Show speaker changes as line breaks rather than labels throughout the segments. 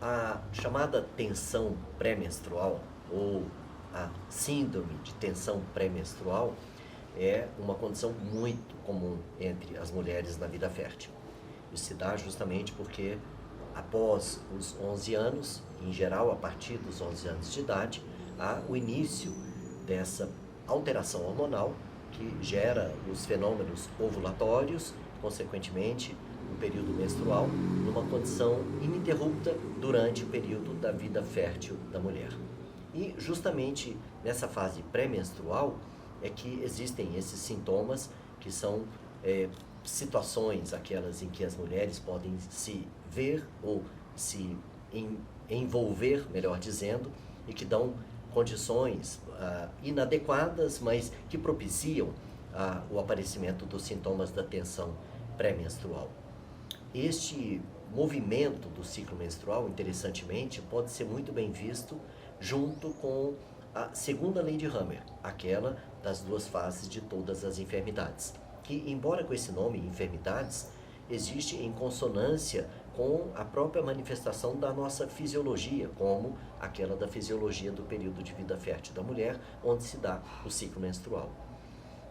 A chamada tensão pré-menstrual ou a síndrome de tensão pré-menstrual é uma condição muito comum entre as mulheres na vida fértil. Isso se dá justamente porque após os 11 anos, em geral a partir dos 11 anos de idade, há o início dessa alteração hormonal que gera os fenômenos ovulatórios, consequentemente o período menstrual, numa condição ininterrupta durante o período da vida fértil da mulher. E justamente nessa fase pré-menstrual é que existem esses sintomas que são situações, aquelas em que as mulheres podem se ver ou se envolver, melhor dizendo, e que dão condições inadequadas, mas que propiciam o aparecimento dos sintomas da tensão pré-menstrual. Este movimento do ciclo menstrual, interessantemente, pode ser muito bem visto junto com a segunda lei de Hammer, aquela das duas fases de todas as enfermidades, que, embora com esse nome, enfermidades, existe em consonância com a própria manifestação da nossa fisiologia, como aquela da fisiologia do período de vida fértil da mulher, onde se dá o ciclo menstrual.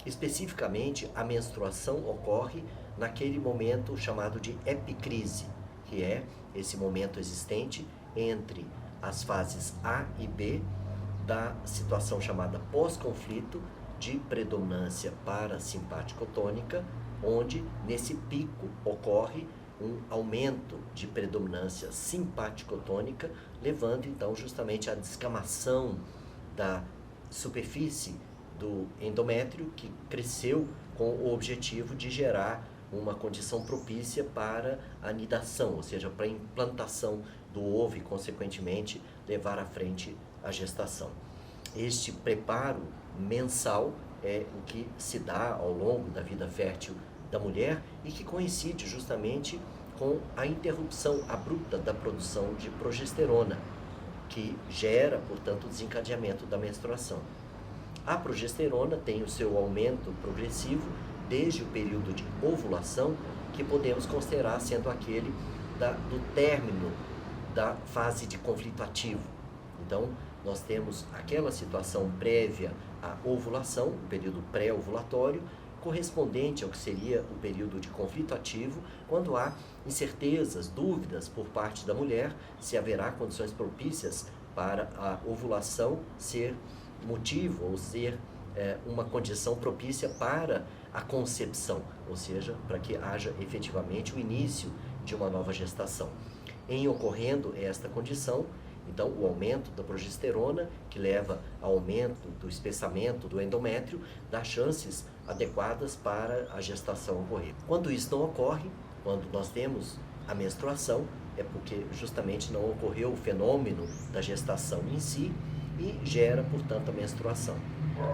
Especificamente, a menstruação ocorre naquele momento chamado de epicrise, que é esse momento existente entre as fases A e B da situação chamada pós-conflito de predominância parasimpaticotônica, onde nesse pico ocorre um aumento de predominância simpaticotônica, levando então justamente à descamação da superfície do endométrio, que cresceu com o objetivo de gerar uma condição propícia para a nidação, ou seja, para a implantação do ovo e, consequentemente, levar à frente a gestação. Este preparo mensal é o que se dá ao longo da vida fértil da mulher e que coincide justamente com a interrupção abrupta da produção de progesterona, que gera, portanto, o desencadeamento da menstruação. A progesterona tem o seu aumento progressivo desde o período de ovulação, que podemos considerar sendo aquele do término da fase de conflito ativo. Então, nós temos aquela situação prévia à ovulação, o período pré-ovulatório, correspondente ao que seria o período de conflito ativo, quando há incertezas, dúvidas por parte da mulher se haverá condições propícias para a ovulação ser motivo ou ser uma condição propícia para a concepção, ou seja, para que haja efetivamente o início de uma nova gestação. Em ocorrendo esta condição, então o aumento da progesterona, que leva ao aumento do espessamento do endométrio, dá chances adequadas para a gestação ocorrer. Quando isso não ocorre, quando nós temos a menstruação, é porque justamente não ocorreu o fenômeno da gestação em si e gera, portanto, a menstruação.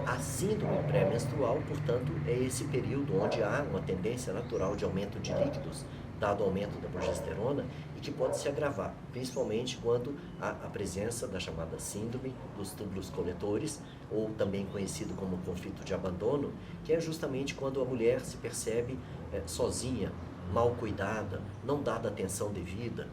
A síndrome pré-menstrual, portanto, é esse período onde há uma tendência natural de aumento de líquidos, dado o aumento da progesterona, e que pode se agravar, principalmente quando há a presença da chamada síndrome dos túbulos coletores, ou também conhecido como conflito de abandono, que é justamente quando a mulher se percebe sozinha, mal cuidada, não dada atenção devida,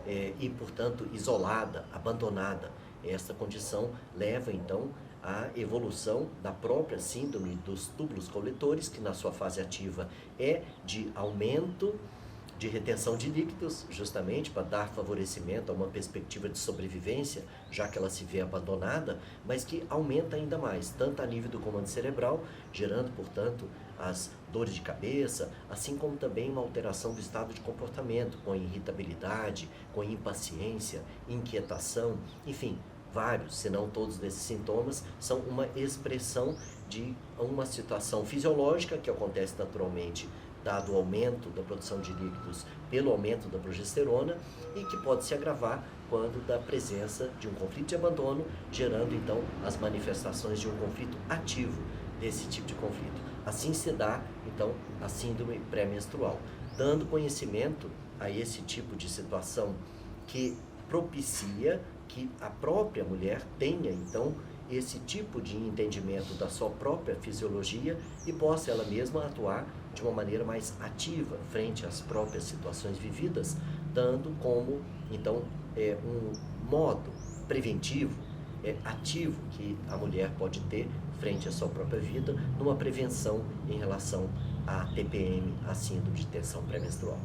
e, portanto, isolada, abandonada. Essa condição leva, então, à evolução da própria síndrome dos túbulos coletores, que na sua fase ativa é de aumento de retenção de líquidos, justamente para dar favorecimento a uma perspectiva de sobrevivência, já que ela se vê abandonada, mas que aumenta ainda mais, tanto a nível do comando cerebral, gerando, portanto, as dores de cabeça, assim como também uma alteração do estado de comportamento, com irritabilidade, com impaciência, inquietação, enfim, vários, se não todos desses sintomas, são uma expressão de uma situação fisiológica que acontece naturalmente dado o aumento da produção de líquidos pelo aumento da progesterona e que pode se agravar quando da presença de um conflito de abandono, gerando então as manifestações de um conflito ativo desse tipo de conflito. Assim se dá então a síndrome pré-menstrual, dando conhecimento a esse tipo de situação que propicia que a própria mulher tenha então esse tipo de entendimento da sua própria fisiologia e possa ela mesma atuar de uma maneira mais ativa frente às próprias situações vividas, dando como Então, é um modo preventivo, ativo, que a mulher pode ter frente à sua própria vida, numa prevenção em relação à TPM, a síndrome de tensão pré-menstrual.